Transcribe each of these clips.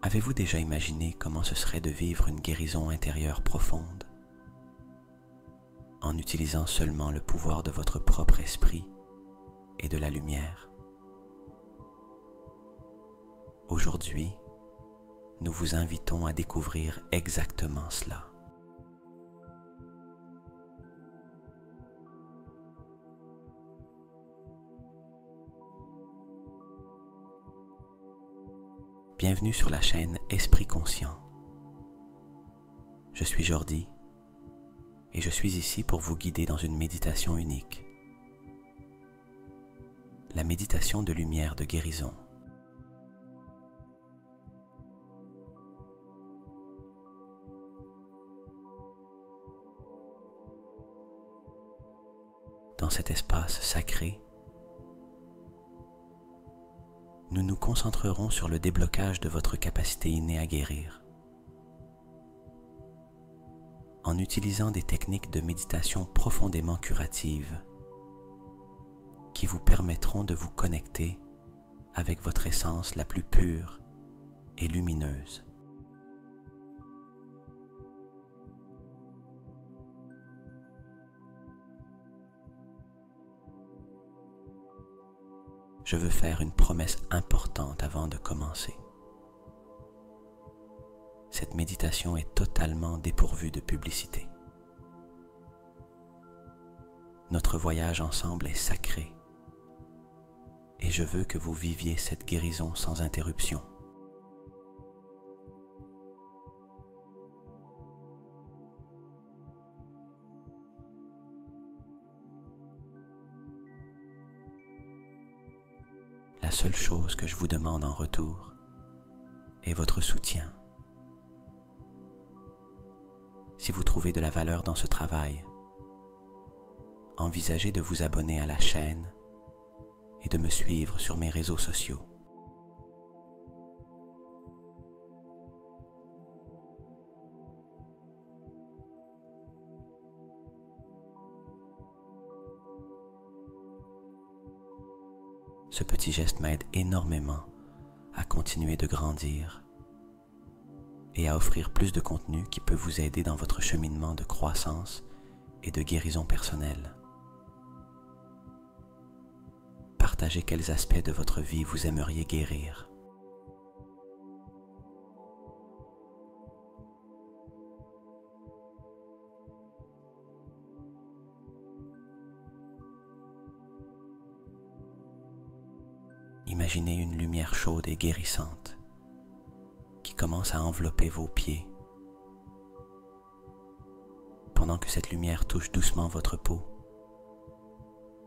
Avez-vous déjà imaginé comment ce serait de vivre une guérison intérieure profonde en utilisant seulement le pouvoir de votre propre esprit et de la lumière? Aujourd'hui, nous vous invitons à découvrir exactement cela. Bienvenue sur la chaîne Esprit Conscient. Je suis Jordi et je suis ici pour vous guider dans une méditation unique. La méditation de lumière de guérison. Dans cet espace sacré, nous nous concentrerons sur le déblocage de votre capacité innée à guérir. En utilisant des techniques de méditation profondément curatives qui vous permettront de vous connecter avec votre essence la plus pure et lumineuse. Je veux faire une promesse importante avant de commencer. Cette méditation est totalement dépourvue de publicité. Notre voyage ensemble est sacré et je veux que vous viviez cette guérison sans interruption. La seule chose que je vous demande en retour est votre soutien. Si vous trouvez de la valeur dans ce travail, envisagez de vous abonner à la chaîne et de me suivre sur mes réseaux sociaux. Ce petit geste m'aide énormément à continuer de grandir et à offrir plus de contenu qui peut vous aider dans votre cheminement de croissance et de guérison personnelle. Partagez quels aspects de votre vie vous aimeriez guérir. Imaginez une lumière chaude et guérissante qui commence à envelopper vos pieds. Pendant que cette lumière touche doucement votre peau,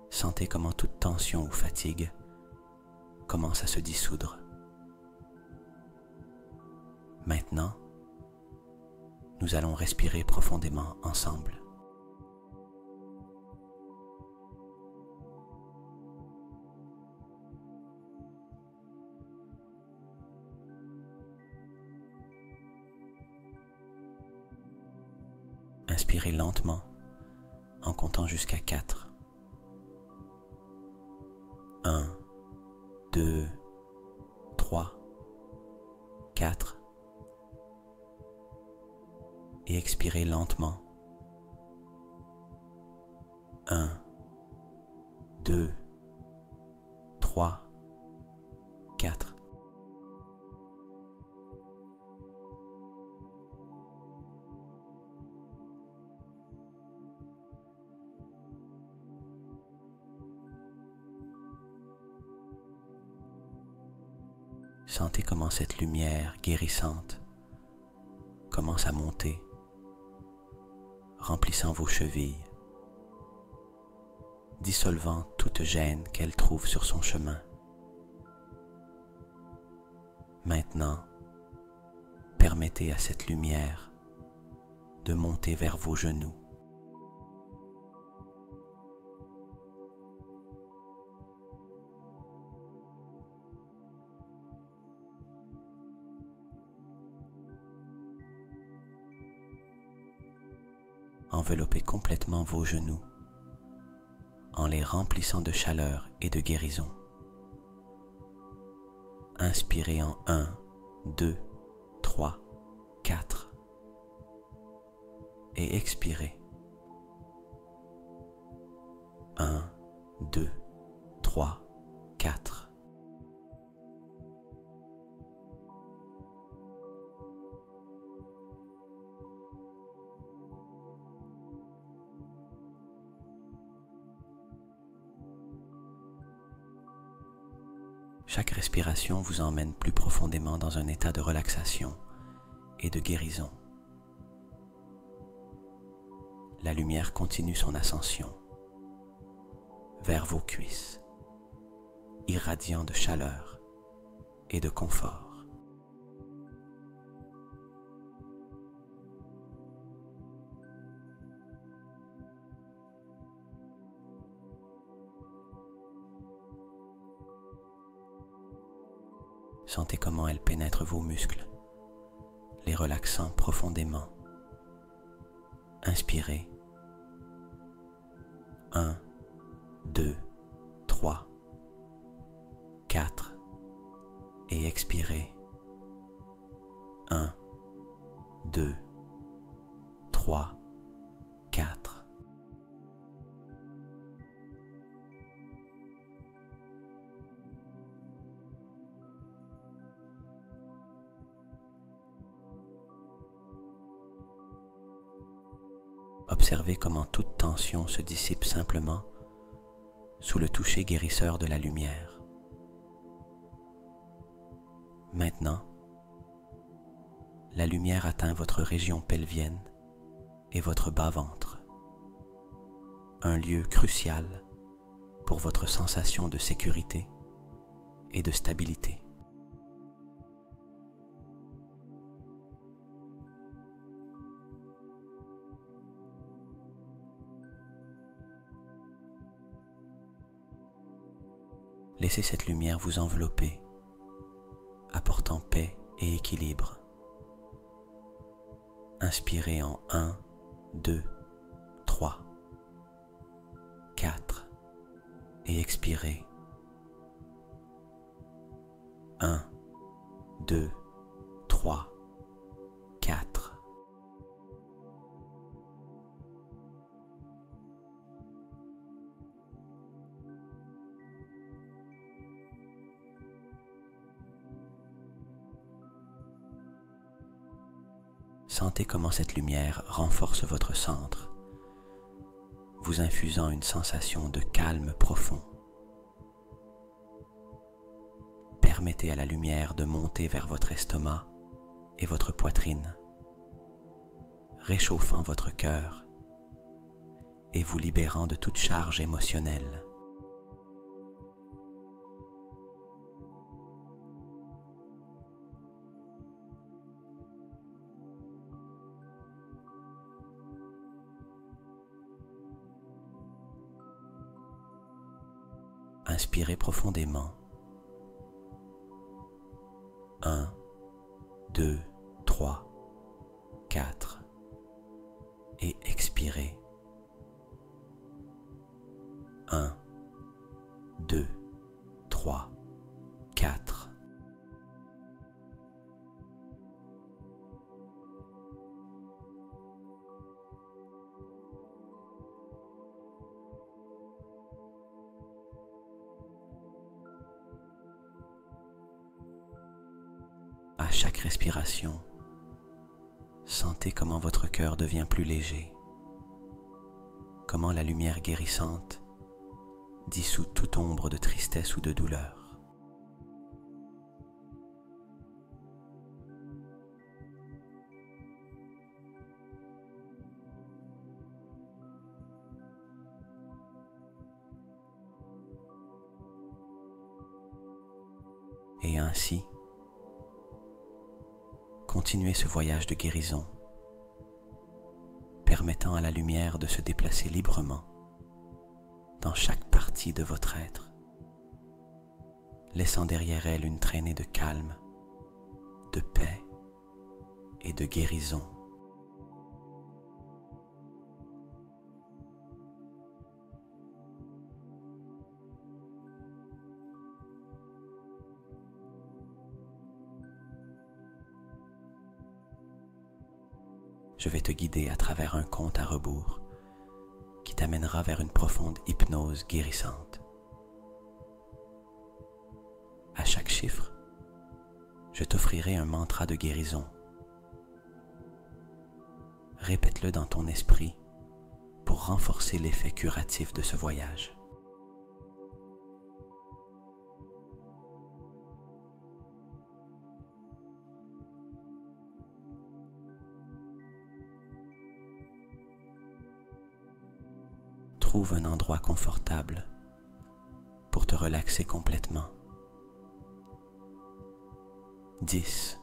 sentez comment toute tension ou fatigue commence à se dissoudre. Maintenant, nous allons respirer profondément ensemble. Inspirez lentement en comptant jusqu'à 4. 1, 2, 3, 4. Et expirez lentement. 1, 2, 3, 4. Sentez comment cette lumière guérissante commence à monter, remplissant vos chevilles, dissolvant toute gêne qu'elle trouve sur son chemin. Maintenant, permettez à cette lumière de monter vers vos genoux. Enveloppez complètement vos genoux en les remplissant de chaleur et de guérison. Inspirez en 1, 2, 3, 4. Et expirez. 1, 2, 3, 4. Chaque respiration vous emmène plus profondément dans un état de relaxation et de guérison. La lumière continue son ascension vers vos cuisses, irradiant de chaleur et de confort. Sentez comment elle pénètre vos muscles, les relaxant profondément. Inspirez. 1, 2, 3, 4. Et expirez. 1, 2, 3, 4. Observez comment toute tension se dissipe simplement sous le toucher guérisseur de la lumière. Maintenant, la lumière atteint votre région pelvienne et votre bas-ventre, un lieu crucial pour votre sensation de sécurité et de stabilité. Laissez cette lumière vous envelopper, apportant paix et équilibre. Inspirez en 1, 2, 3, 4 et expirez. 1, 2, 3, 4. Sentez comment cette lumière renforce votre centre, vous infusant une sensation de calme profond. Permettez à la lumière de monter vers votre estomac et votre poitrine, réchauffant votre cœur et vous libérant de toute charge émotionnelle. Inspirez profondément. 1, 2, 3, 4. Et expirez. 1, 2, 3, 4. À chaque respiration, sentez comment votre cœur devient plus léger, comment la lumière guérissante dissout toute ombre de tristesse ou de douleur. Et ainsi, continuez ce voyage de guérison, permettant à la lumière de se déplacer librement dans chaque partie de votre être, laissant derrière elle une traînée de calme, de paix et de guérison. je vais te guider à travers un compte à rebours qui t'amènera vers une profonde hypnose guérissante. À chaque chiffre, je t'offrirai un mantra de guérison. Répète-le dans ton esprit pour renforcer l'effet curatif de ce voyage. Trouve un endroit confortable pour te relaxer complètement. 10.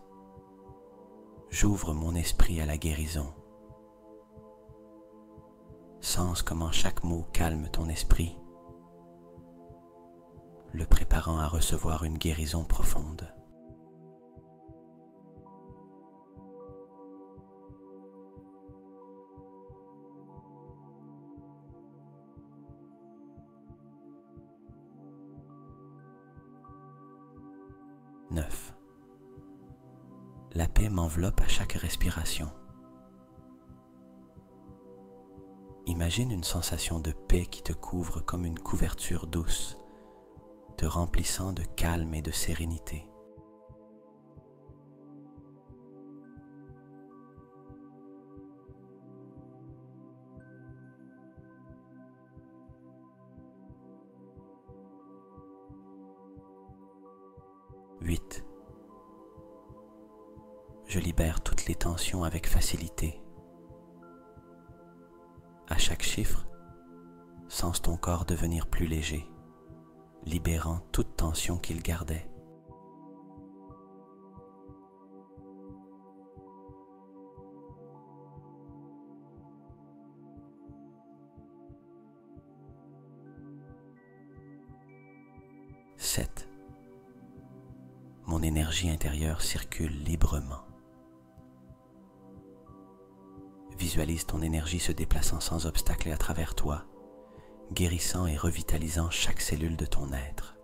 J'ouvre mon esprit à la guérison. Sens comment chaque mot calme ton esprit, le préparant à recevoir une guérison profonde. 9. La paix m'enveloppe à chaque respiration. Imagine une sensation de paix qui te couvre comme une couverture douce, te remplissant de calme et de sérénité. 8. Je libère toutes les tensions avec facilité. À chaque chiffre, sens ton corps devenir plus léger, libérant toute tension qu'il gardait. 7. Mon énergie intérieure circule librement. Visualise ton énergie se déplaçant sans obstacle à travers toi, guérissant et revitalisant chaque cellule de ton être.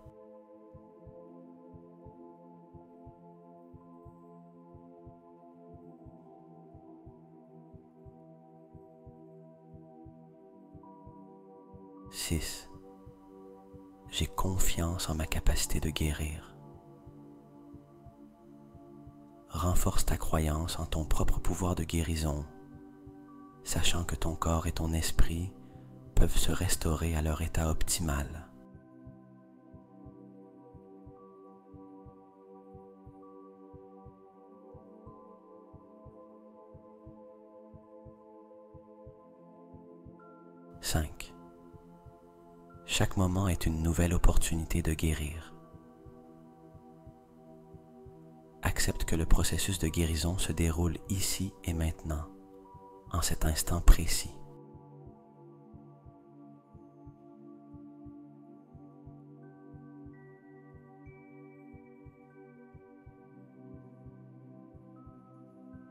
6. J'ai confiance en ma capacité de guérir. Renforce ta croyance en ton propre pouvoir de guérison, sachant que ton corps et ton esprit peuvent se restaurer à leur état optimal. 5. Chaque moment est une nouvelle opportunité de guérir. Accepte que le processus de guérison se déroule ici et maintenant, en cet instant précis.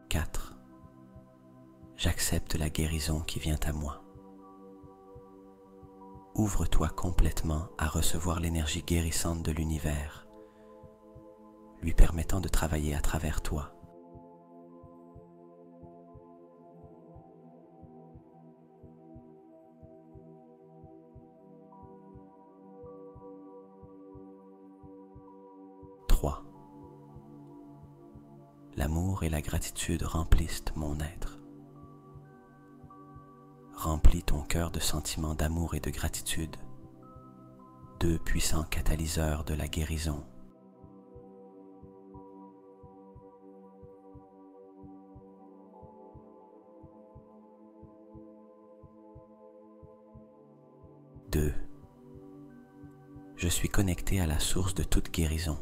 4. J'accepte la guérison qui vient à moi. Ouvre-toi complètement à recevoir l'énergie guérissante de l'univers, lui permettant de travailler à travers toi. 3. L'amour et la gratitude remplissent mon être. Remplis ton cœur de sentiments d'amour et de gratitude, deux puissants catalyseurs de la guérison. 2. Je suis connecté à la source de toute guérison.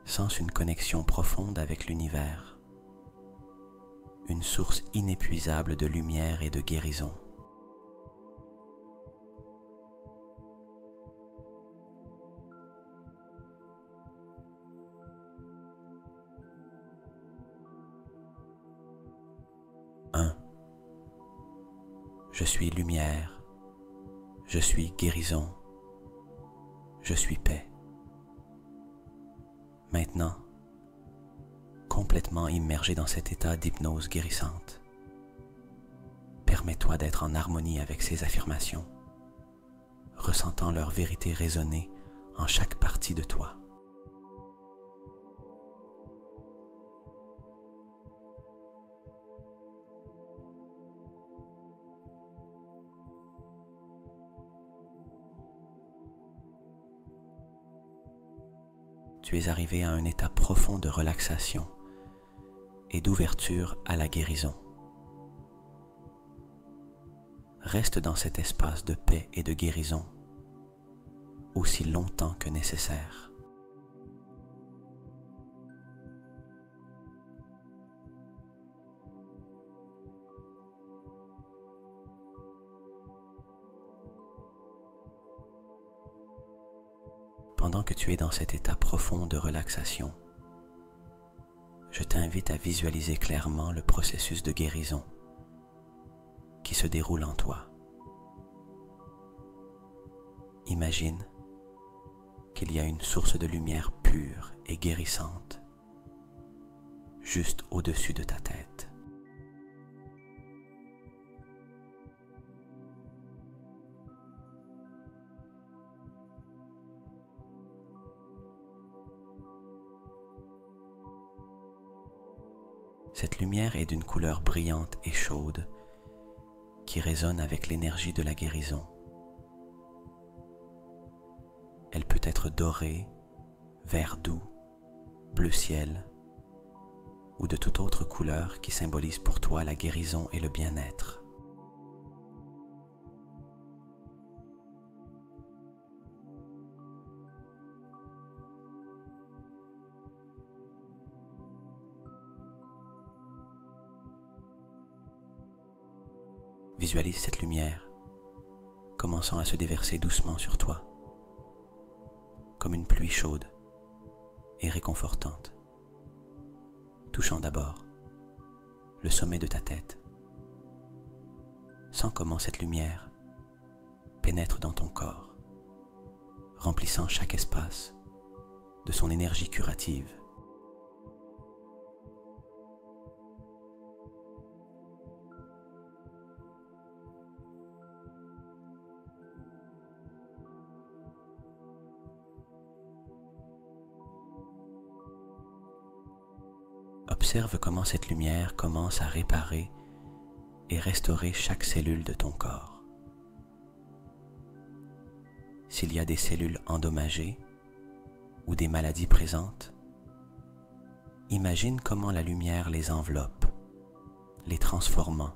Sens une connexion profonde avec l'univers, une source inépuisable de lumière et de guérison. 1. Je suis lumière, je suis guérison, je suis paix. Maintenant, complètement immergé dans cet état d'hypnose guérissante. Permets-toi d'être en harmonie avec ces affirmations, ressentant leur vérité résonner en chaque partie de toi. Tu es arrivé à un état profond de relaxation et d'ouverture à la guérison. Reste dans cet espace de paix et de guérison aussi longtemps que nécessaire. Pendant que tu es dans cet état profond de relaxation, je t'invite à visualiser clairement le processus de guérison qui se déroule en toi. Imagine qu'il y a une source de lumière pure et guérissante juste au-dessus de ta tête. Cette lumière est d'une couleur brillante et chaude qui résonne avec l'énergie de la guérison. Elle peut être dorée, vert doux, bleu ciel ou de toute autre couleur qui symbolise pour toi la guérison et le bien-être. Visualise cette lumière commençant à se déverser doucement sur toi, comme une pluie chaude et réconfortante, touchant d'abord le sommet de ta tête. Sens comment cette lumière pénètre dans ton corps, remplissant chaque espace de son énergie curative. Observe comment cette lumière commence à réparer et restaurer chaque cellule de ton corps. S'il y a des cellules endommagées ou des maladies présentes, imagine comment la lumière les enveloppe, les transformant,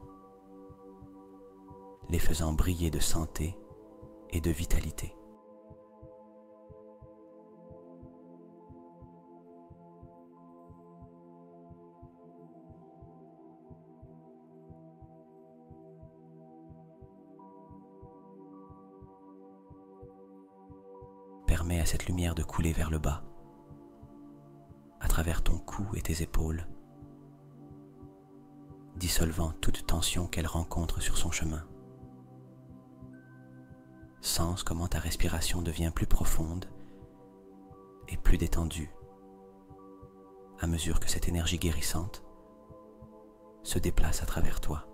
les faisant briller de santé et de vitalité. Permets à cette lumière de couler vers le bas, à travers ton cou et tes épaules, dissolvant toute tension qu'elle rencontre sur son chemin. Sens comment ta respiration devient plus profonde et plus détendue à mesure que cette énergie guérissante se déplace à travers toi.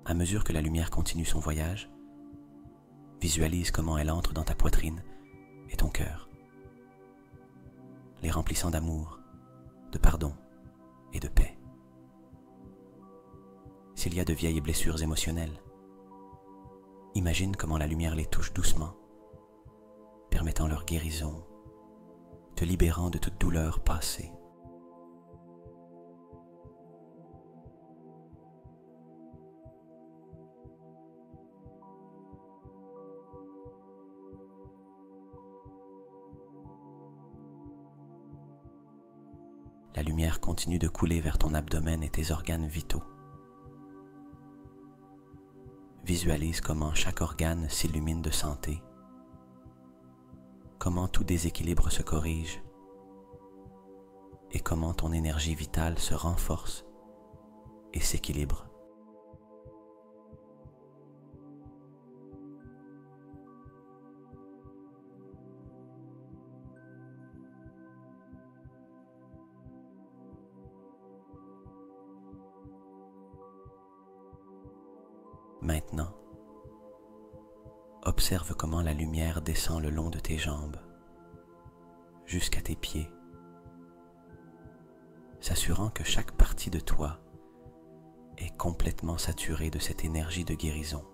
À mesure que la lumière continue son voyage, visualise comment elle entre dans ta poitrine et ton cœur, les remplissant d'amour, de pardon et de paix. S'il y a de vieilles blessures émotionnelles, imagine comment la lumière les touche doucement, permettant leur guérison, te libérant de toute douleur passée. La lumière continue de couler vers ton abdomen et tes organes vitaux. Visualise comment chaque organe s'illumine de santé, comment tout déséquilibre se corrige et comment ton énergie vitale se renforce et s'équilibre. Maintenant, observe comment la lumière descend le long de tes jambes, jusqu'à tes pieds, s'assurant que chaque partie de toi est complètement saturée de cette énergie de guérison.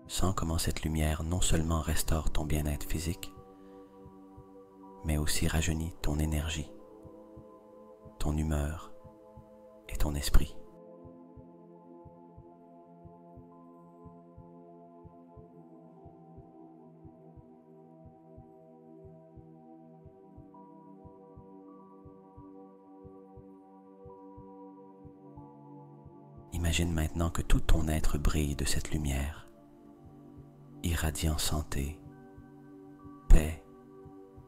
Sens comment cette lumière non seulement restaure ton bien-être physique, mais aussi rajeunit ton énergie, ton humeur et ton esprit. Imagine maintenant que tout ton être brille de cette lumière, irradiant santé, paix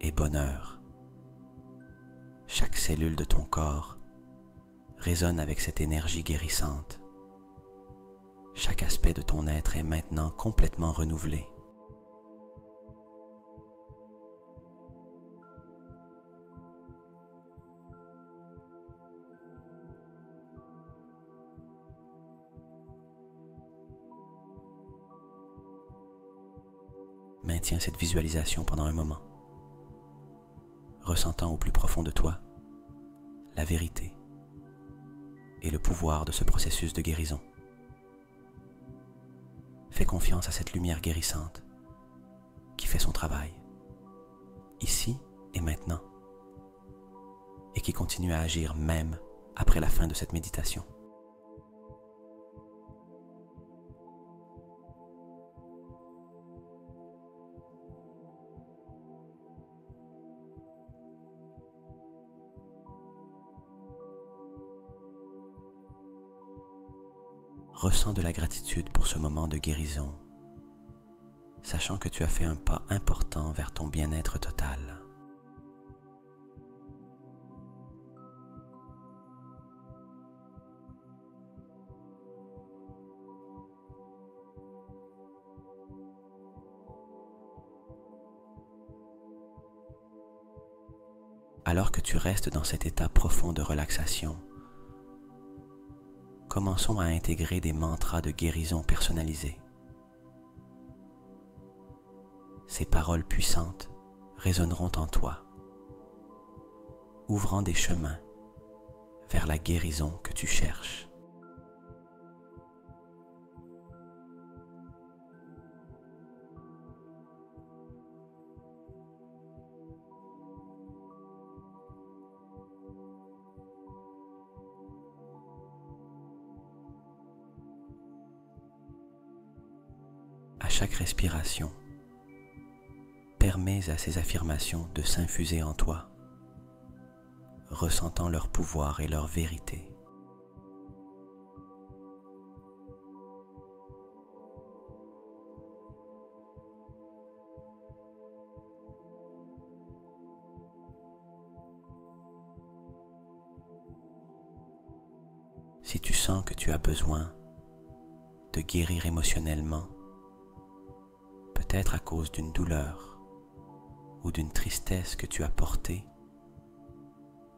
et bonheur. Chaque cellule de ton corps résonne avec cette énergie guérissante. Chaque aspect de ton être est maintenant complètement renouvelé. Maintiens cette visualisation pendant un moment, ressentant au plus profond de toi la vérité et le pouvoir de ce processus de guérison. Fais confiance à cette lumière guérissante qui fait son travail, ici et maintenant, et qui continue à agir même après la fin de cette méditation. Ressens de la gratitude pour ce moment de guérison, sachant que tu as fait un pas important vers ton bien-être total. Alors que tu restes dans cet état profond de relaxation, commençons à intégrer des mantras de guérison personnalisés. Ces paroles puissantes résonneront en toi, ouvrant des chemins vers la guérison que tu cherches. À chaque respiration, permets à ces affirmations de s'infuser en toi, ressentant leur pouvoir et leur vérité. Si tu sens que tu as besoin de guérir émotionnellement, peut-être à cause d'une douleur ou d'une tristesse que tu as portée,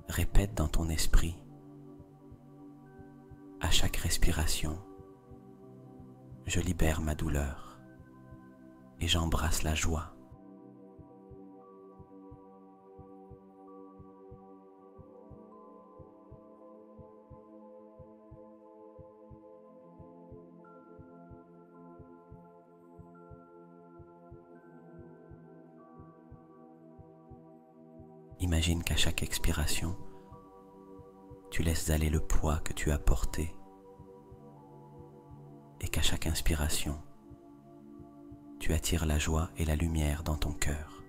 répète dans ton esprit, à chaque respiration, je libère ma douleur et j'embrasse la joie. Imagine qu'à chaque expiration, tu laisses aller le poids que tu as porté et qu'à chaque inspiration, tu attires la joie et la lumière dans ton cœur.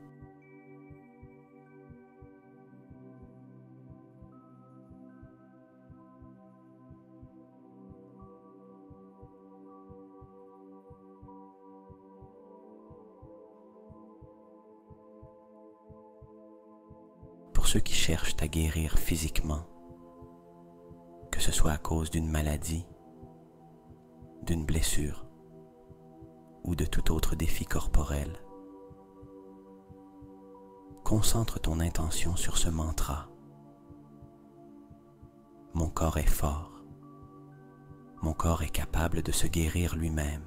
ceux qui cherchent à guérir physiquement, que ce soit à cause d'une maladie, d'une blessure ou de tout autre défi corporel. Concentre ton intention sur ce mantra. Mon corps est fort. Mon corps est capable de se guérir lui-même.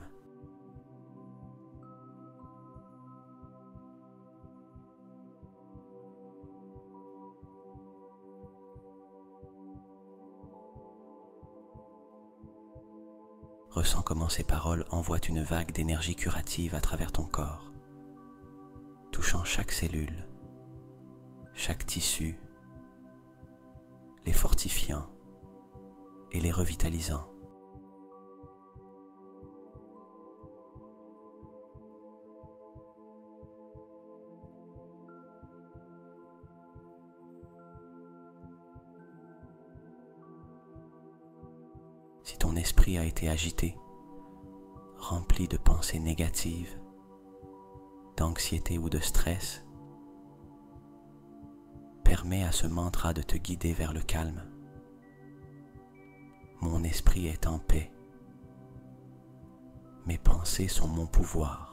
Ressens comment ces paroles envoient une vague d'énergie curative à travers ton corps, touchant chaque cellule, chaque tissu, les fortifiant et les revitalisant. Si ton esprit a été agité, rempli de pensées négatives, d'anxiété ou de stress, permets à ce mantra de te guider vers le calme. Mon esprit est en paix. Mes pensées sont mon pouvoir.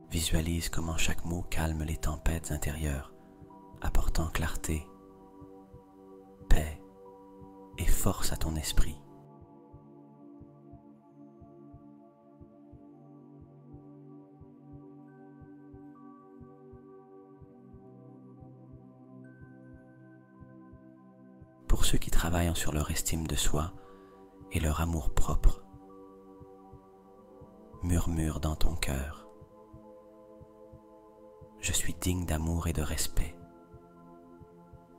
Visualise comment chaque mot calme les tempêtes intérieures, apportant clarté, paix et force à ton esprit. Pour ceux qui travaillent sur leur estime de soi et leur amour propre, murmure dans ton cœur. Je suis digne d'amour et de respect.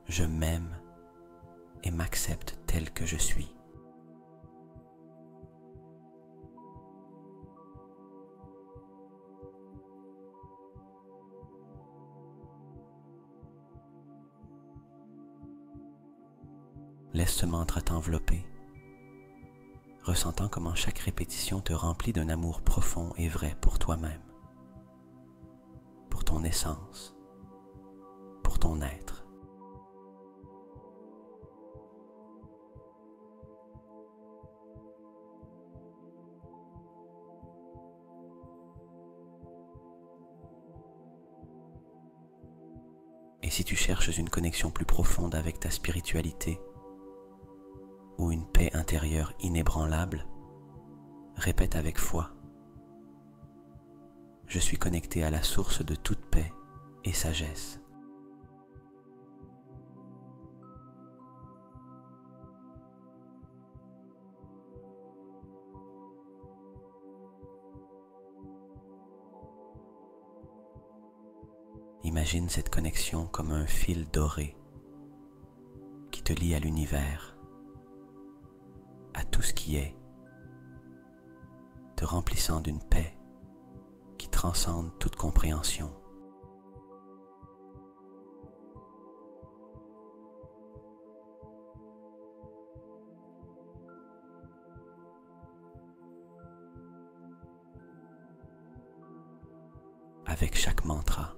Je m'aime et m'accepte tel que je suis. Laisse ce mantra t'envelopper, ressentant comment chaque répétition te remplit d'un amour profond et vrai pour toi-même, pour ton essence, pour ton être. Et si tu cherches une connexion plus profonde avec ta spiritualité ou une paix intérieure inébranlable, répète avec foi. Je suis connecté à la source de toute paix et sagesse. Imagine cette connexion comme un fil doré qui te lie à l'univers, à tout ce qui est, te remplissant d'une paix qui transcende toute compréhension. Avec chaque mantra,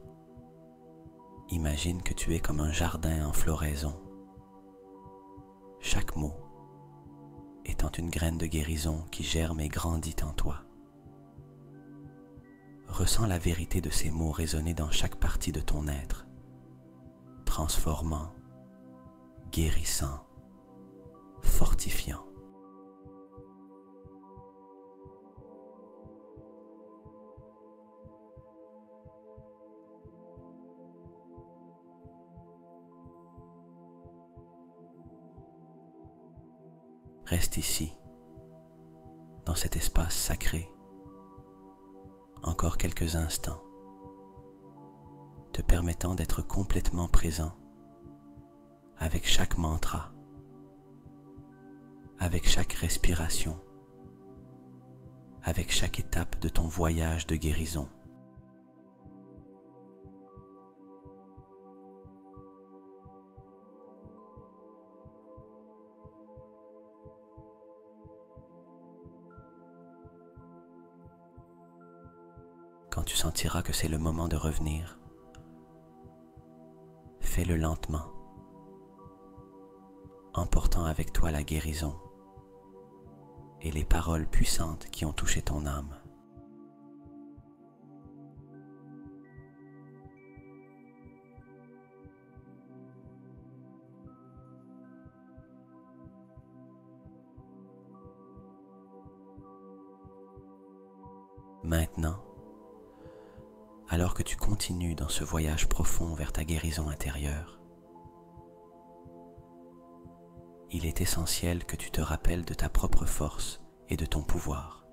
imagine que tu es comme un jardin en floraison. Chaque mot étant une graine de guérison qui germe et grandit en toi. Ressens la vérité de ces mots résonner dans chaque partie de ton être, transformant, guérissant, fortifiant. Reste ici, dans cet espace sacré, encore quelques instants, te permettant d'être complètement présent avec chaque mantra, avec chaque respiration, avec chaque étape de ton voyage de guérison. sentiras que c'est le moment de revenir, fais-le lentement, emportant avec toi la guérison et les paroles puissantes qui ont touché ton âme. Maintenant, alors que tu continues dans ce voyage profond vers ta guérison intérieure, il est essentiel que tu te rappelles de ta propre force et de ton pouvoir.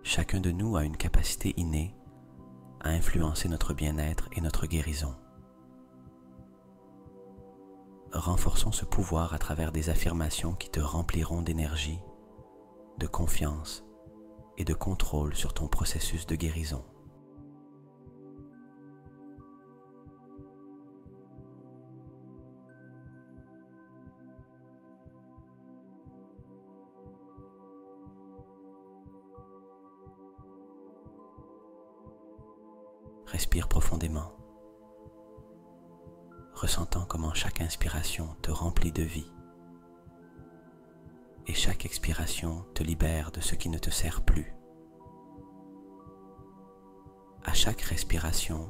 Chacun de nous a une capacité innée à influencer notre bien-être et notre guérison. Renforçons ce pouvoir à travers des affirmations qui te rempliront d'énergie, de confiance et de contrôle sur ton processus de guérison. Respire profondément, ressentant comment chaque inspiration te remplit de vie et chaque expiration te libère de ce qui ne te sert plus. À chaque respiration,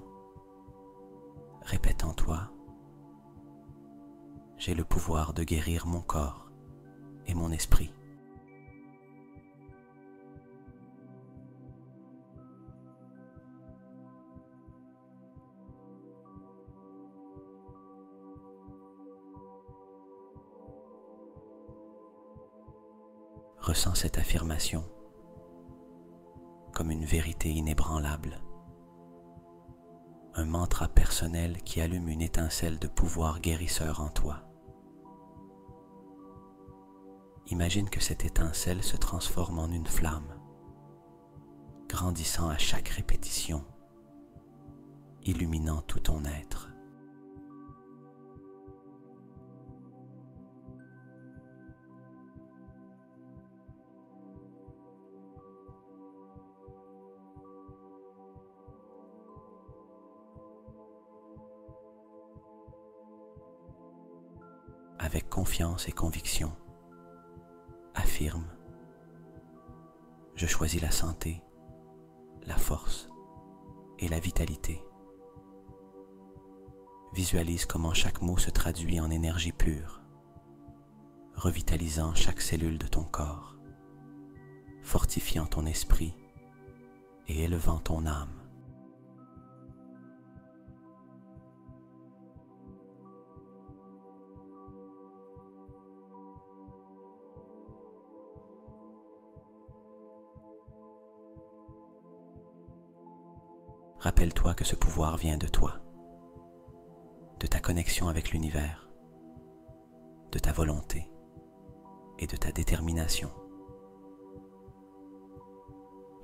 répète en toi: j'ai le pouvoir de guérir mon corps et mon esprit. Ressens cette affirmation comme une vérité inébranlable, un mantra personnel qui allume une étincelle de pouvoir guérisseur en toi. Imagine que cette étincelle se transforme en une flamme, grandissant à chaque répétition, illuminant tout ton être. Avec confiance et conviction, affirme: je choisis la santé, la force et la vitalité. Visualise comment chaque mot se traduit en énergie pure, revitalisant chaque cellule de ton corps, fortifiant ton esprit et élevant ton âme. Rappelle-toi que ce pouvoir vient de toi, de ta connexion avec l'univers, de ta volonté et de ta détermination.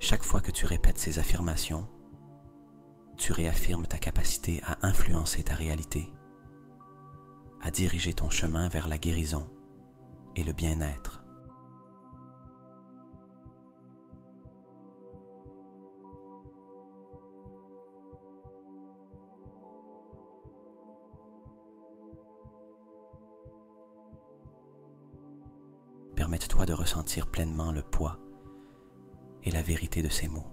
Chaque fois que tu répètes ces affirmations, tu réaffirmes ta capacité à influencer ta réalité, à diriger ton chemin vers la guérison et le bien-être. Permette-toi de ressentir pleinement le poids et la vérité de ces mots.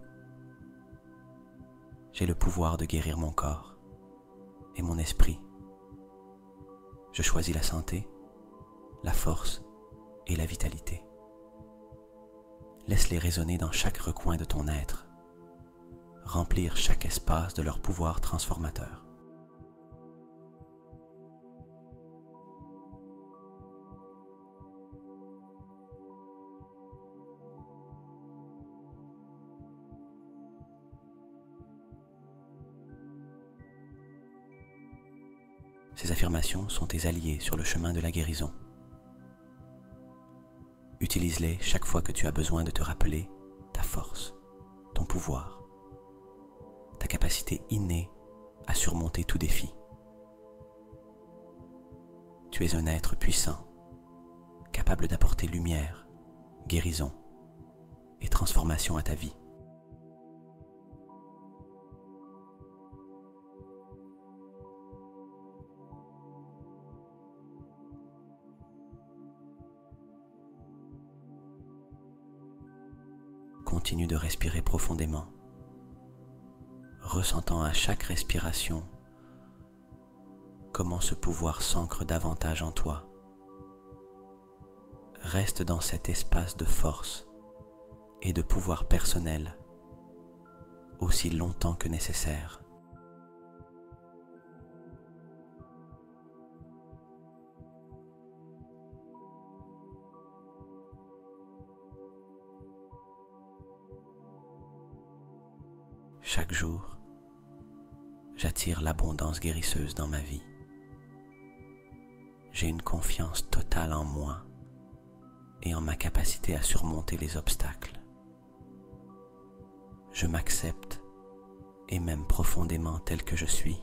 J'ai le pouvoir de guérir mon corps et mon esprit. Je choisis la santé, la force et la vitalité. Laisse-les résonner dans chaque recoin de ton être, remplir chaque espace de leur pouvoir transformateur. Ces affirmations sont tes alliés sur le chemin de la guérison. Utilise-les chaque fois que tu as besoin de te rappeler ta force, ton pouvoir, ta capacité innée à surmonter tout défi. Tu es un être puissant, capable d'apporter lumière, guérison et transformation à ta vie. Continue de respirer profondément, ressentant à chaque respiration comment ce pouvoir s'ancre davantage en toi. Reste dans cet espace de force et de pouvoir personnel aussi longtemps que nécessaire. Chaque jour, j'attire l'abondance guérisseuse dans ma vie. J'ai une confiance totale en moi et en ma capacité à surmonter les obstacles. Je m'accepte et m'aime profondément tel que je suis.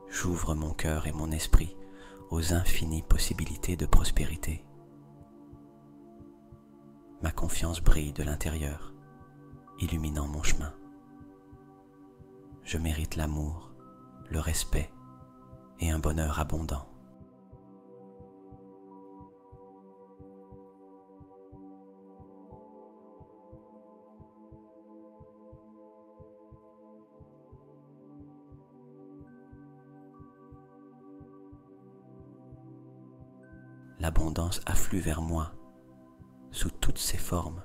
J'ouvre mon cœur et mon esprit aux infinies possibilités de prospérité. Ma confiance brille de l'intérieur, illuminant mon chemin. Je mérite l'amour, le respect et un bonheur abondant. L'abondance afflue vers moi sous toutes ses formes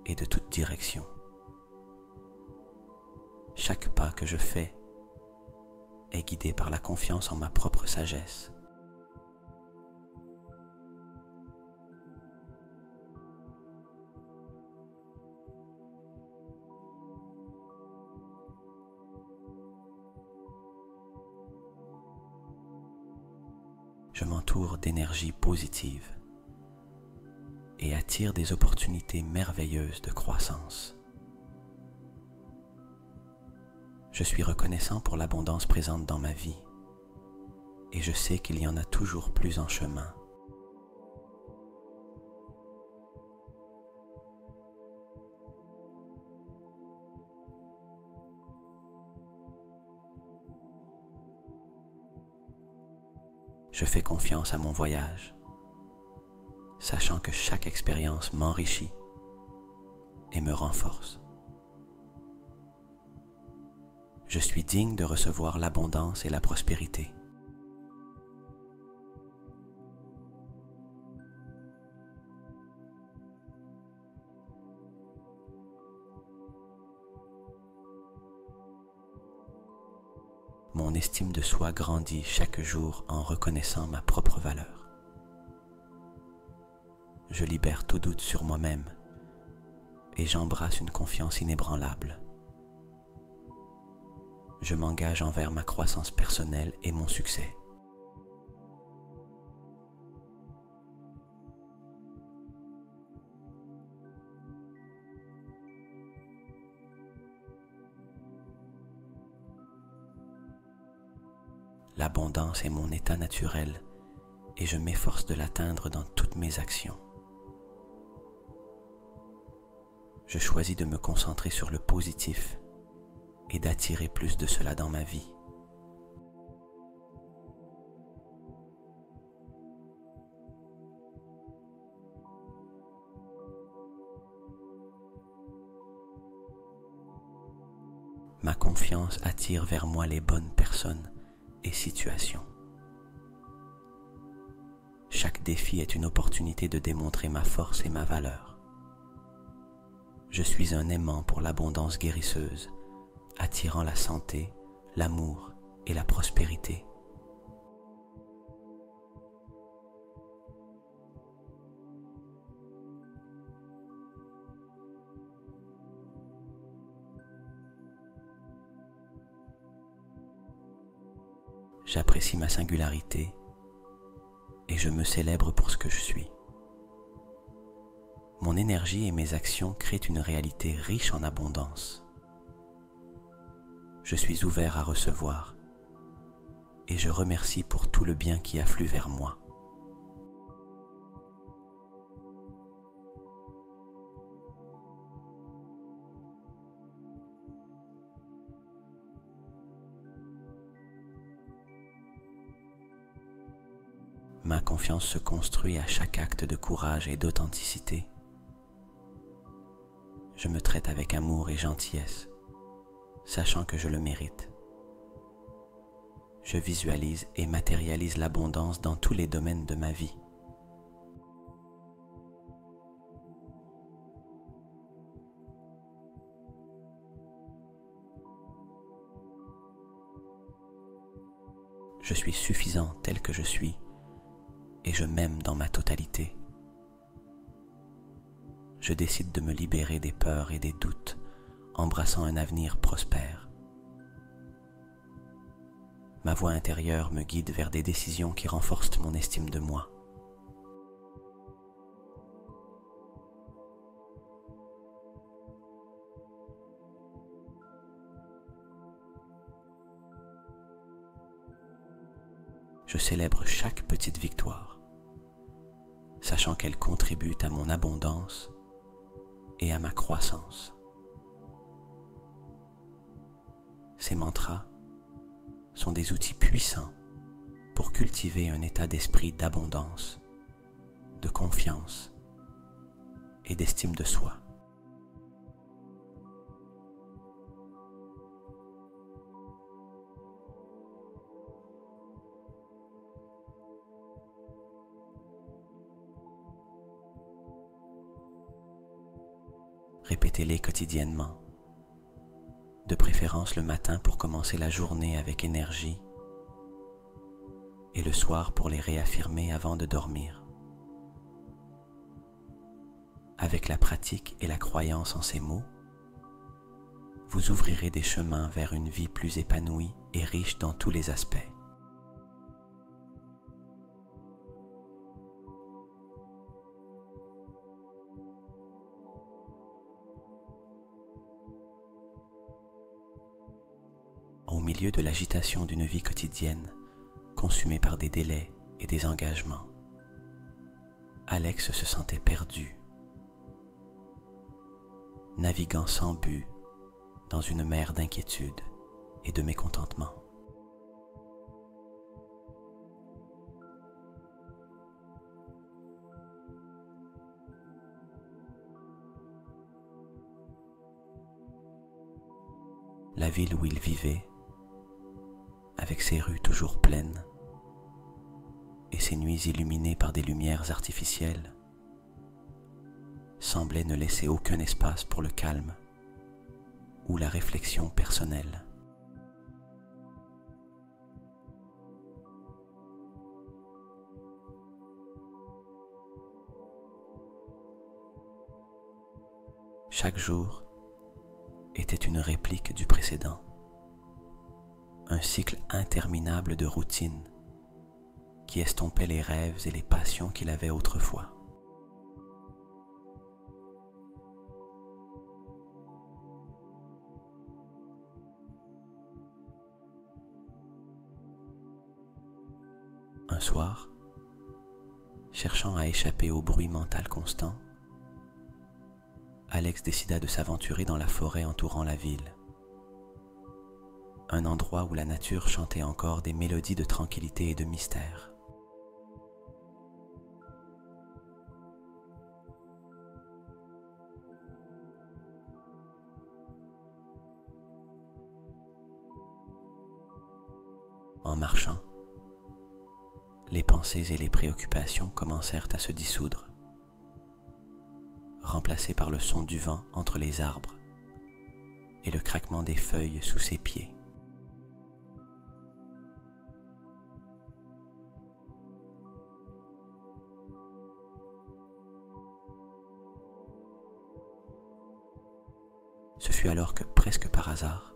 et de toutes directions. Chaque pas que je fais est guidé par la confiance en ma propre sagesse. Je m'entoure d'énergie positive et attire des opportunités merveilleuses de croissance. Je suis reconnaissant pour l'abondance présente dans ma vie et je sais qu'il y en a toujours plus en chemin. Je fais confiance à mon voyage, sachant que chaque expérience m'enrichit et me renforce. Je suis digne de recevoir l'abondance et la prospérité. Mon estime de soi grandit chaque jour en reconnaissant ma propre valeur. Je libère tout doute sur moi-même et j'embrasse une confiance inébranlable. Je m'engage envers ma croissance personnelle et mon succès. L'abondance est mon état naturel et je m'efforce de l'atteindre dans toutes mes actions. Je choisis de me concentrer sur le positif et d'attirer plus de cela dans ma vie. Ma confiance attire vers moi les bonnes personnes et situations. Chaque défi est une opportunité de démontrer ma force et ma valeur. Je suis un aimant pour l'abondance guérisseuse, attirant la santé, l'amour et la prospérité. J'apprécie ma singularité et je me célèbre pour ce que je suis. Mon énergie et mes actions créent une réalité riche en abondance. Je suis ouvert à recevoir et je remercie pour tout le bien qui afflue vers moi. Ma confiance se construit à chaque acte de courage et d'authenticité. Je me traite avec amour et gentillesse, sachant que je le mérite. Je visualise et matérialise l'abondance dans tous les domaines de ma vie. Je suis suffisant tel que je suis et je m'aime dans ma totalité. Je décide de me libérer des peurs et des doutes, embrassant un avenir prospère. Ma voix intérieure me guide vers des décisions qui renforcent mon estime de moi. Je célèbre chaque petite victoire, sachant qu'elle contribue à mon abondance et à ma croissance. Ces mantras sont des outils puissants pour cultiver un état d'esprit d'abondance, de confiance et d'estime de soi. Répétez-les quotidiennement, de préférence le matin pour commencer la journée avec énergie et le soir pour les réaffirmer avant de dormir. Avec la pratique et la croyance en ces mots, vous ouvrirez des chemins vers une vie plus épanouie et riche dans tous les aspects. Au milieu de l'agitation d'une vie quotidienne, consumée par des délais et des engagements, Alex se sentait perdu, naviguant sans but dans une mer d'inquiétude et de mécontentement. La ville où il vivait, avec ses rues toujours pleines et ses nuits illuminées par des lumières artificielles, semblait ne laisser aucun espace pour le calme ou la réflexion personnelle. Chaque jour était une réplique du précédent, un cycle interminable de routine qui estompait les rêves et les passions qu'il avait autrefois. Un soir, cherchant à échapper au bruit mental constant, Alex décida de s'aventurer dans la forêt entourant la ville, un endroit où la nature chantait encore des mélodies de tranquillité et de mystère. En marchant, les pensées et les préoccupations commencèrent à se dissoudre, remplacées par le son du vent entre les arbres et le craquement des feuilles sous ses pieds. Ce fut alors que, presque par hasard,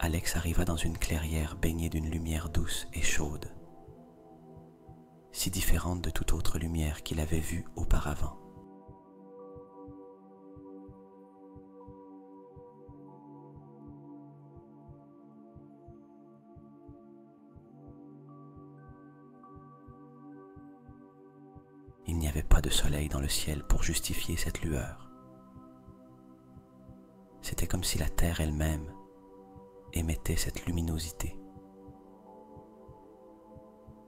Alex arriva dans une clairière baignée d'une lumière douce et chaude, si différente de toute autre lumière qu'il avait vue auparavant. Il n'y avait pas de soleil dans le ciel pour justifier cette lueur. C'était comme si la terre elle-même émettait cette luminosité.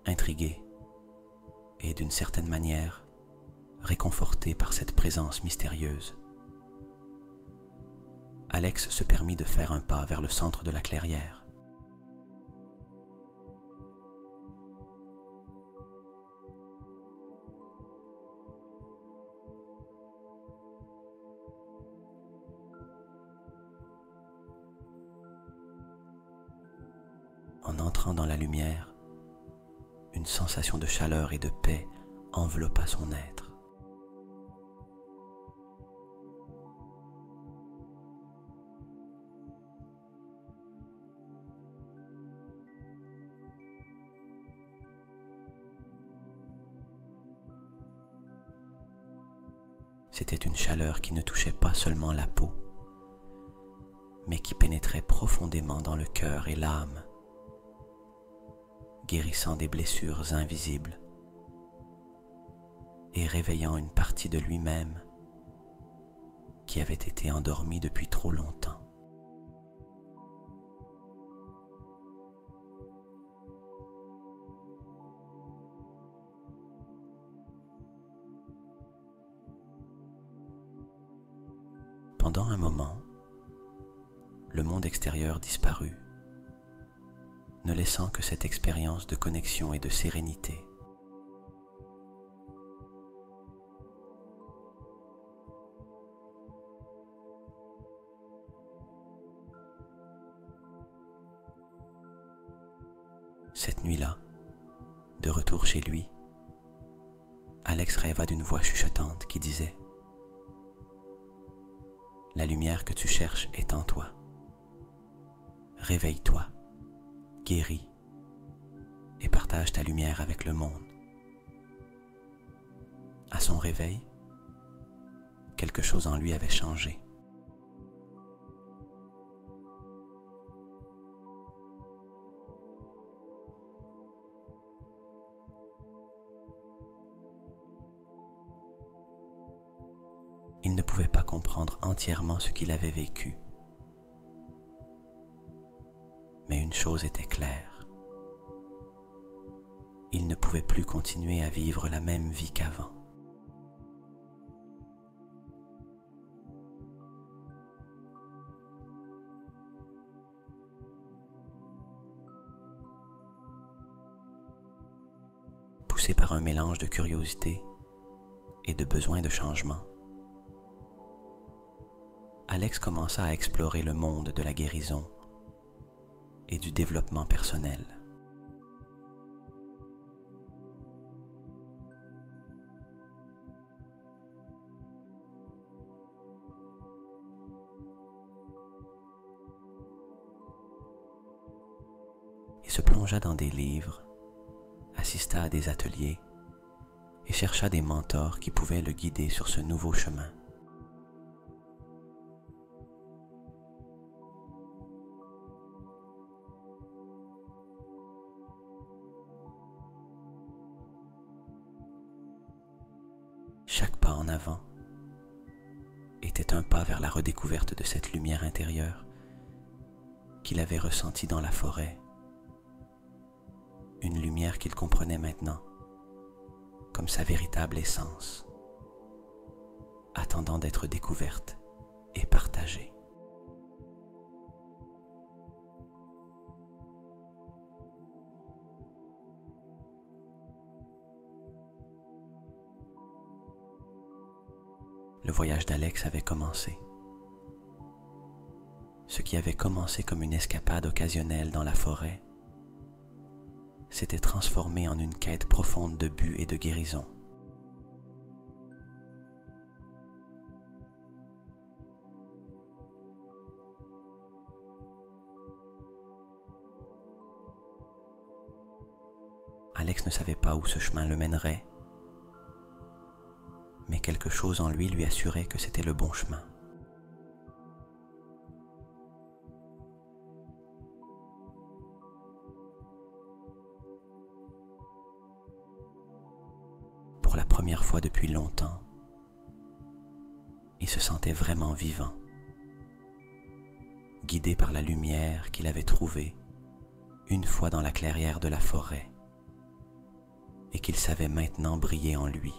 Intrigué et d'une certaine manière réconforté par cette présence mystérieuse, Alex se permit de faire un pas vers le centre de la clairière. En entrant dans la lumière, une sensation de chaleur et de paix enveloppa son être. C'était une chaleur qui ne touchait pas seulement la peau, mais qui pénétrait profondément dans le cœur et l'âme, guérissant des blessures invisibles et réveillant une partie de lui-même qui avait été endormie depuis trop longtemps. Pendant un moment, le monde extérieur disparut, ne laissant que cette expérience de connexion et de sérénité. Cette nuit-là, de retour chez lui, Alex rêva d'une voix chuchotante qui disait « La lumière que tu cherches est en toi. Réveille-toi, guéris et partage ta lumière avec le monde. » À son réveil, quelque chose en lui avait changé. Il ne pouvait pas comprendre entièrement ce qu'il avait vécu. Mais une chose était claire. Il ne pouvait plus continuer à vivre la même vie qu'avant. Poussé par un mélange de curiosité et de besoin de changement, Alex commença à explorer le monde de la guérison et du développement personnel. Il se plongea dans des livres, assista à des ateliers et chercha des mentors qui pouvaient le guider sur ce nouveau chemin. Chaque pas en avant était un pas vers la redécouverte de cette lumière intérieure qu'il avait ressentie dans la forêt, une lumière qu'il comprenait maintenant comme sa véritable essence, attendant d'être découverte et partagée. Le voyage d'Alex avait commencé. Ce qui avait commencé comme une escapade occasionnelle dans la forêt s'était transformé en une quête profonde de but et de guérison. Alex ne savait pas où ce chemin le mènerait, mais quelque chose en lui assurait que c'était le bon chemin. Pour la première fois depuis longtemps, il se sentait vraiment vivant, guidé par la lumière qu'il avait trouvée une fois dans la clairière de la forêt et qu'il savait maintenant briller en lui.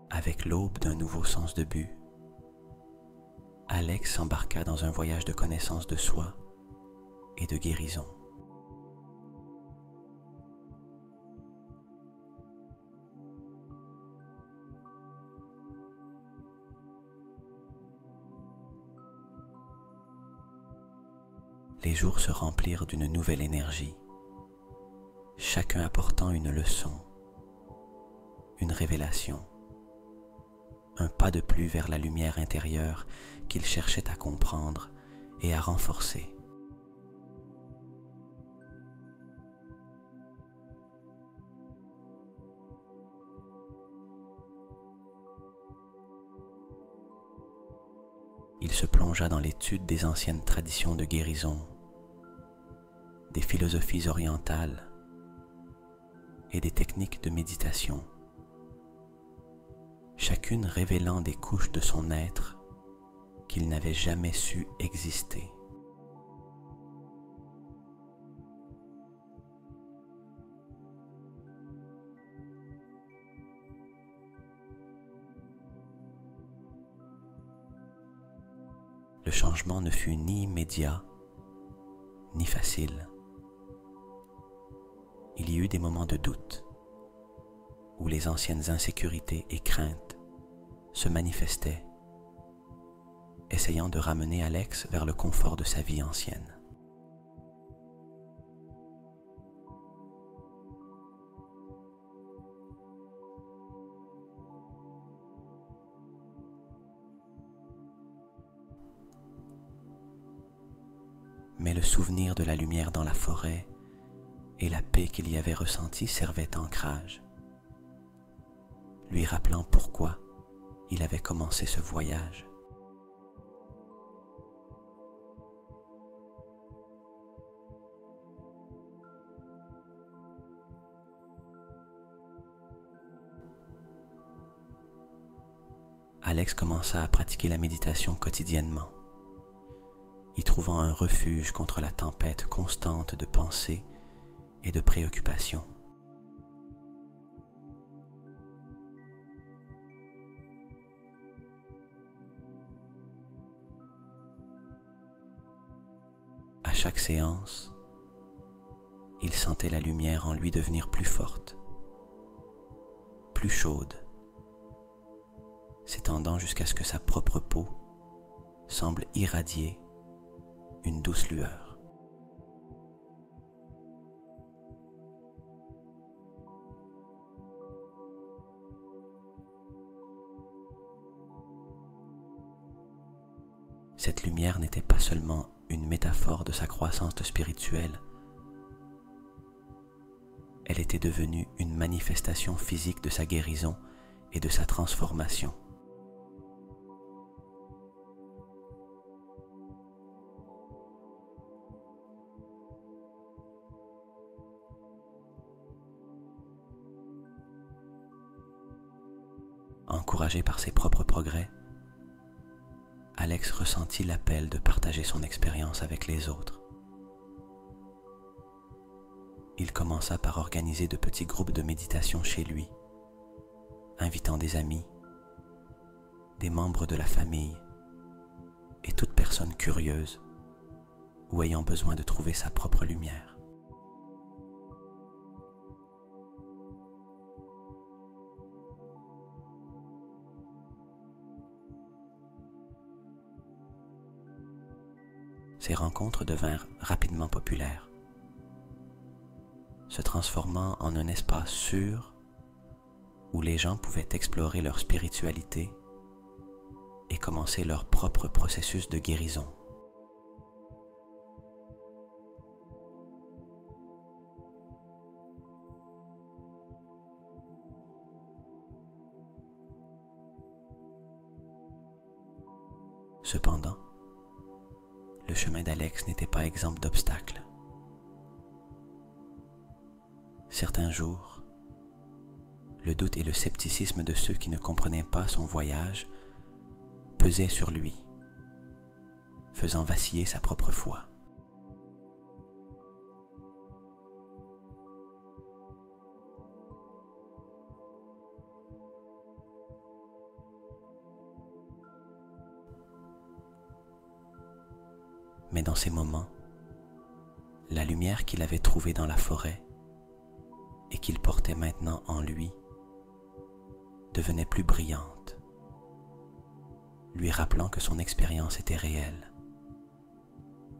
Avec l'aube d'un nouveau sens de but, Alex s'embarqua dans un voyage de connaissance de soi et de guérison. Les jours se remplirent d'une nouvelle énergie, chacun apportant une leçon, une révélation, un pas de plus vers la lumière intérieure qu'il cherchait à comprendre et à renforcer. Il se plongea dans l'étude des anciennes traditions de guérison, des philosophies orientales et des techniques de méditation, chacune révélant des couches de son être qu'il n'avait jamais su exister. Le changement ne fut ni immédiat, ni facile. Il y eut des moments de doute, où les anciennes insécurités et craintes se manifestaient, essayant de ramener Alex vers le confort de sa vie ancienne. Mais le souvenir de la lumière dans la forêt et la paix qu'il y avait ressentie servaient d'ancrage, lui rappelant pourquoi il avait commencé ce voyage. Alex commença à pratiquer la méditation quotidiennement, y trouvant un refuge contre la tempête constante de pensées et de préoccupations. À chaque séance, il sentait la lumière en lui devenir plus forte, plus chaude, s'étendant jusqu'à ce que sa propre peau semble irradier une douce lueur. Cette lumière n'était pas seulement une métaphore de sa croissance spirituelle, elle était devenue une manifestation physique de sa guérison et de sa transformation. Encouragé par ses propres progrès, Alex ressentit l'appel de partager son expérience avec les autres. Il commença par organiser de petits groupes de méditation chez lui, invitant des amis, des membres de la famille et toute personne curieuse ou ayant besoin de trouver sa propre lumière. Ces rencontres devinrent rapidement populaires, se transformant en un espace sûr où les gens pouvaient explorer leur spiritualité et commencer leur propre processus de guérison. Cependant, le chemin d'Alex n'était pas exempt d'obstacles. Certains jours, le doute et le scepticisme de ceux qui ne comprenaient pas son voyage pesaient sur lui, faisant vaciller sa propre foi. Mais dans ces moments, la lumière qu'il avait trouvée dans la forêt et qu'il portait maintenant en lui devenait plus brillante, lui rappelant que son expérience était réelle,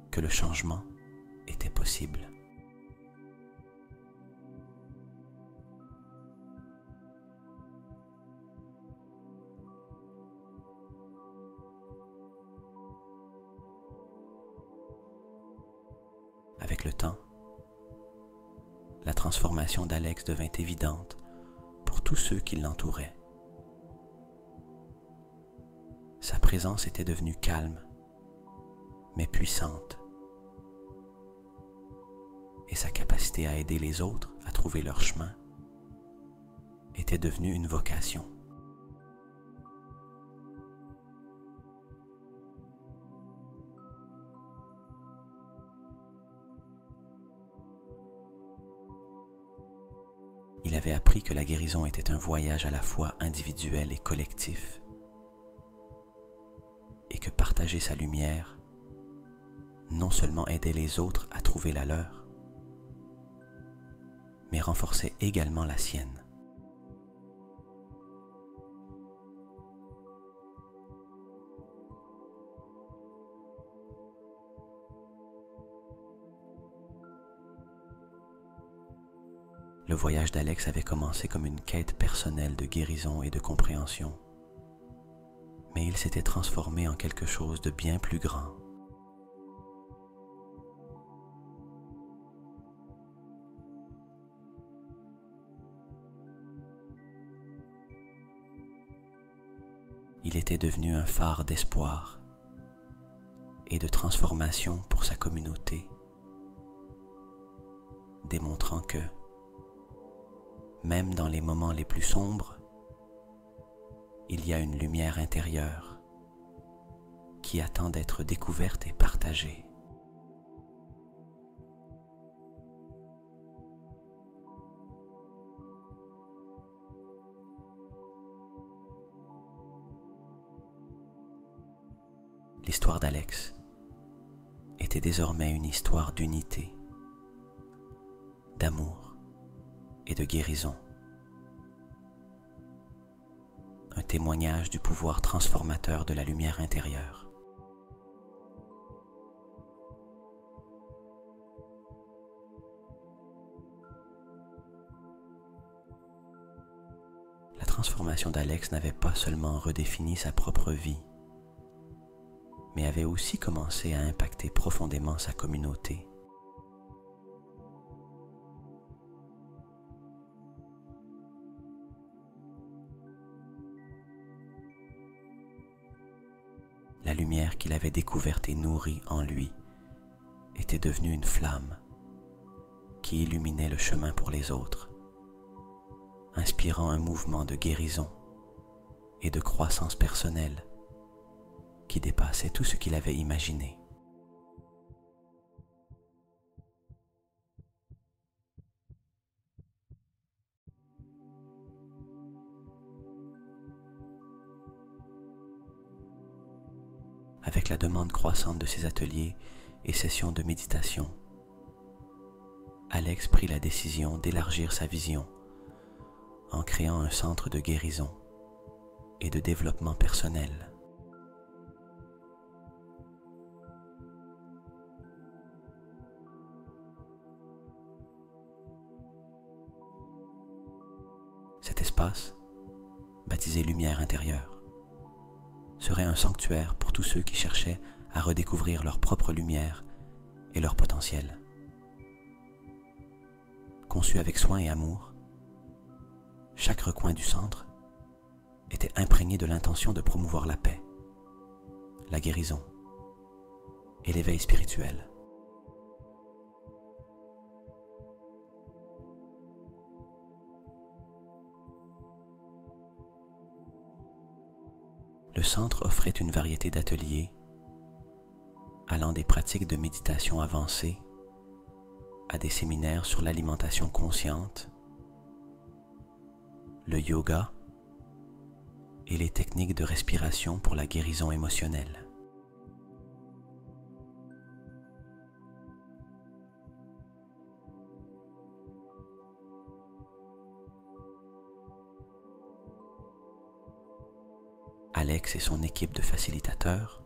que le changement était possible. Avec le temps, la transformation d'Alex devint évidente pour tous ceux qui l'entouraient. Sa présence était devenue calme, mais puissante, et sa capacité à aider les autres à trouver leur chemin était devenue une vocation. Il avait appris que la guérison était un voyage à la fois individuel et collectif, et que partager sa lumière non seulement aidait les autres à trouver la leur, mais renforçait également la sienne. Le voyage d'Alex avait commencé comme une quête personnelle de guérison et de compréhension, mais il s'était transformé en quelque chose de bien plus grand. Il était devenu un phare d'espoir et de transformation pour sa communauté, démontrant que, même dans les moments les plus sombres, il y a une lumière intérieure qui attend d'être découverte et partagée. L'histoire d'Alex était désormais une histoire d'unité, d'amour et de guérison. Un témoignage du pouvoir transformateur de la lumière intérieure. La transformation d'Alex n'avait pas seulement redéfini sa propre vie, mais avait aussi commencé à impacter profondément sa communauté. La lumière qu'il avait découverte et nourrie en lui était devenue une flamme qui illuminait le chemin pour les autres, inspirant un mouvement de guérison et de croissance personnelle qui dépassait tout ce qu'il avait imaginé. Avec la demande croissante de ses ateliers et sessions de méditation, Alex prit la décision d'élargir sa vision en créant un centre de guérison et de développement personnel. Cet espace baptisé Lumière intérieure, serait un sanctuaire pour tous ceux qui cherchaient à redécouvrir leur propre lumière et leur potentiel. Conçu avec soin et amour, chaque recoin du centre était imprégné de l'intention de promouvoir la paix, la guérison et l'éveil spirituel. Le centre offrait une variété d'ateliers allant des pratiques de méditation avancée à des séminaires sur l'alimentation consciente, le yoga et les techniques de respiration pour la guérison émotionnelle. Alex et son équipe de facilitateurs,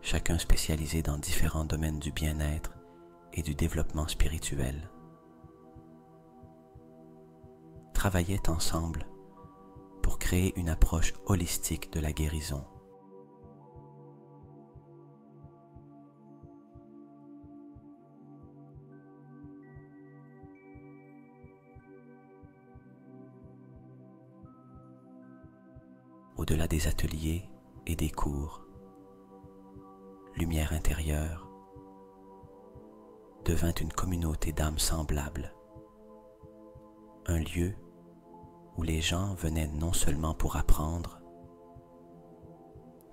chacun spécialisé dans différents domaines du bien-être et du développement spirituel, travaillaient ensemble pour créer une approche holistique de la guérison. Au-delà des ateliers et des cours, Lumière intérieure devint une communauté d'âmes semblables, un lieu où les gens venaient non seulement pour apprendre,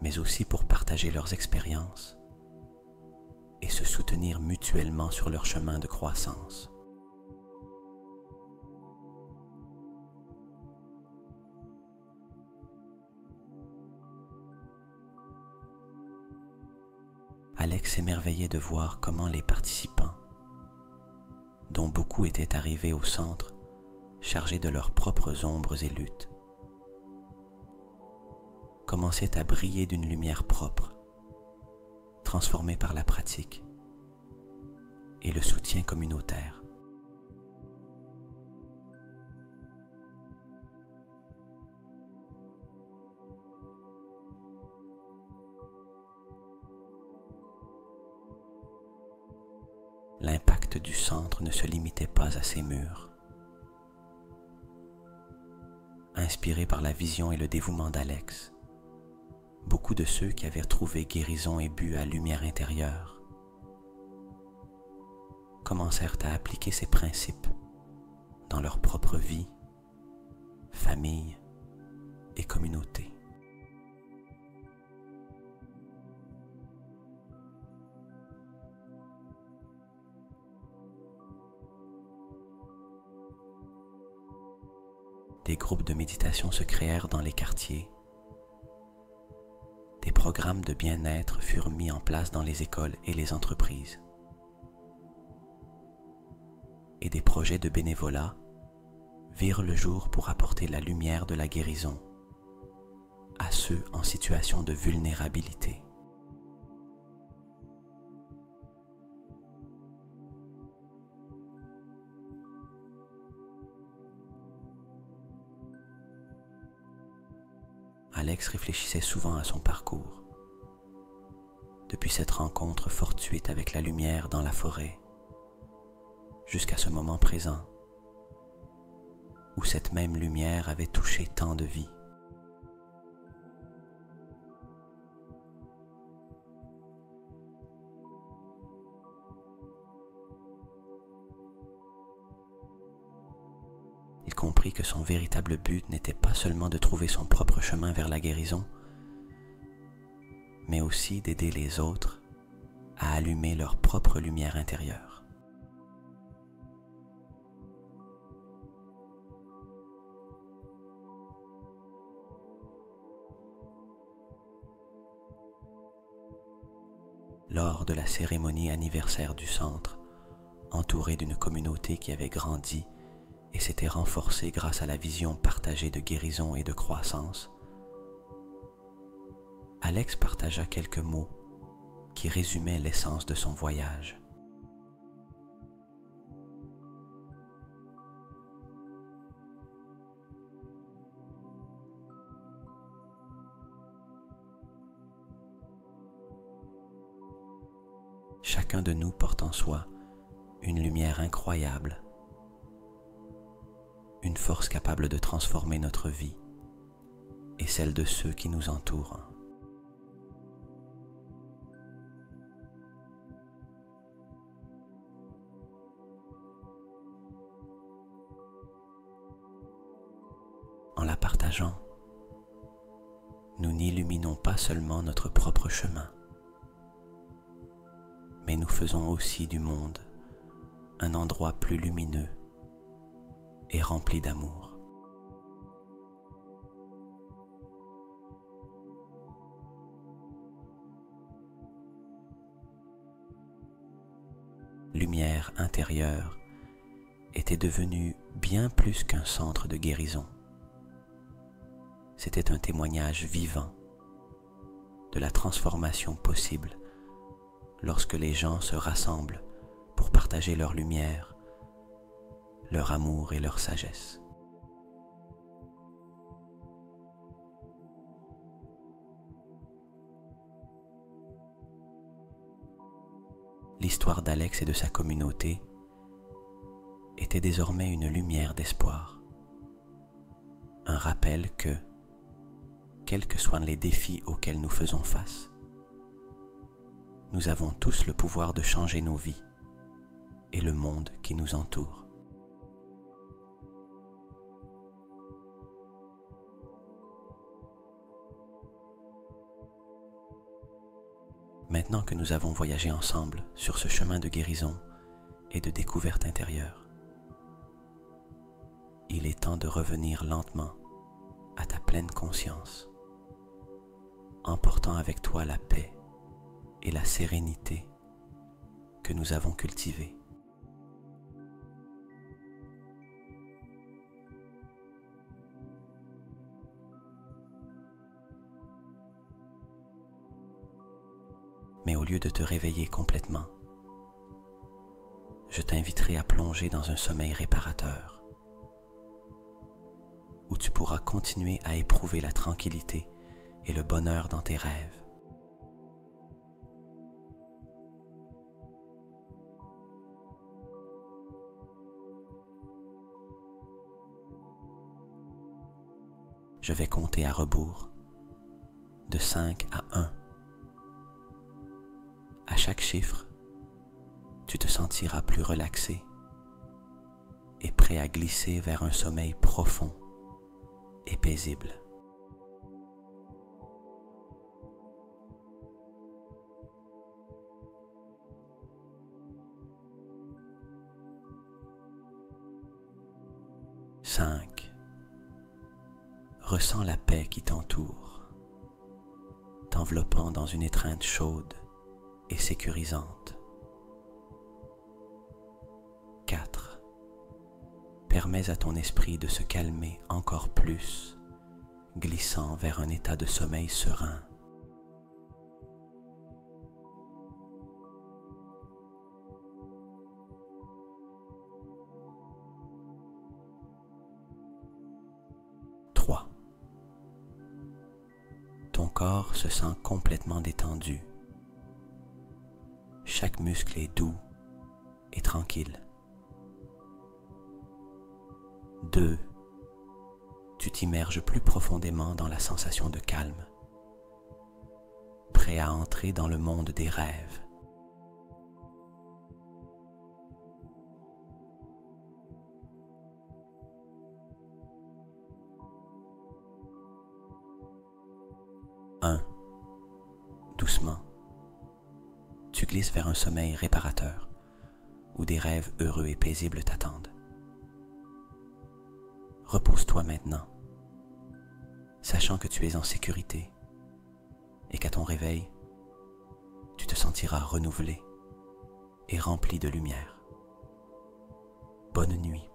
mais aussi pour partager leurs expériences et se soutenir mutuellement sur leur chemin de croissance. Alex s'émerveillait de voir comment les participants, dont beaucoup étaient arrivés au centre chargés de leurs propres ombres et luttes, commençaient à briller d'une lumière propre, transformée par la pratique et le soutien communautaire. L'impact du centre ne se limitait pas à ses murs. Inspirés par la vision et le dévouement d'Alex, beaucoup de ceux qui avaient trouvé guérison et bu à lumière intérieure commencèrent à appliquer ces principes dans leur propre vie, famille et communauté. Des groupes de méditation se créèrent dans les quartiers. Des programmes de bien-être furent mis en place dans les écoles et les entreprises. Et des projets de bénévolat virent le jour pour apporter la lumière de la guérison à ceux en situation de vulnérabilité. Alex réfléchissait souvent à son parcours, depuis cette rencontre fortuite avec la lumière dans la forêt, jusqu'à ce moment présent, où cette même lumière avait touché tant de vies. Il comprit que son véritable but n'était pas seulement de trouver son propre chemin vers la guérison, mais aussi d'aider les autres à allumer leur propre lumière intérieure. Lors de la cérémonie anniversaire du centre, entouré d'une communauté qui avait grandi et s'était renforcée grâce à la vision partagée de guérison et de croissance, Alex partagea quelques mots qui résumaient l'essence de son voyage. chacun de nous porte en soi une lumière incroyable, une force capable de transformer notre vie et celle de ceux qui nous entourent. En la partageant, nous n'illuminons pas seulement notre propre chemin, mais nous faisons aussi du monde un endroit plus lumineux et rempli d'amour. Lumière intérieure était devenue bien plus qu'un centre de guérison. C'était un témoignage vivant de la transformation possible lorsque les gens se rassemblent pour partager leur lumière, leur amour et leur sagesse. L'histoire d'Alex et de sa communauté était désormais une lumière d'espoir, un rappel que, quels que soient les défis auxquels nous faisons face, nous avons tous le pouvoir de changer nos vies et le monde qui nous entoure. Maintenant que nous avons voyagé ensemble sur ce chemin de guérison et de découverte intérieure, il est temps de revenir lentement à ta pleine conscience, emportant avec toi la paix et la sérénité que nous avons cultivées. Mais au lieu de te réveiller complètement, je t'inviterai à plonger dans un sommeil réparateur, où tu pourras continuer à éprouver la tranquillité et le bonheur dans tes rêves. Je vais compter à rebours, de 5 à 1. À chaque chiffre, tu te sentiras plus relaxé et prêt à glisser vers un sommeil profond et paisible. 5. Ressens la paix qui t'entoure, t'enveloppant dans une étreinte chaude et sécurisante. 4. Permets à ton esprit de se calmer encore plus, glissant vers un état de sommeil serein. 3. Ton corps se sent complètement détendu. Chaque muscle est doux et tranquille. 2. Tu t'immerges plus profondément dans la sensation de calme, prêt à entrer dans le monde des rêves. 1. Doucement, tu glisses vers un sommeil réparateur, où des rêves heureux et paisibles t'attendent. Repose-toi maintenant, sachant que tu es en sécurité et qu'à ton réveil, tu te sentiras renouvelé et rempli de lumière. Bonne nuit.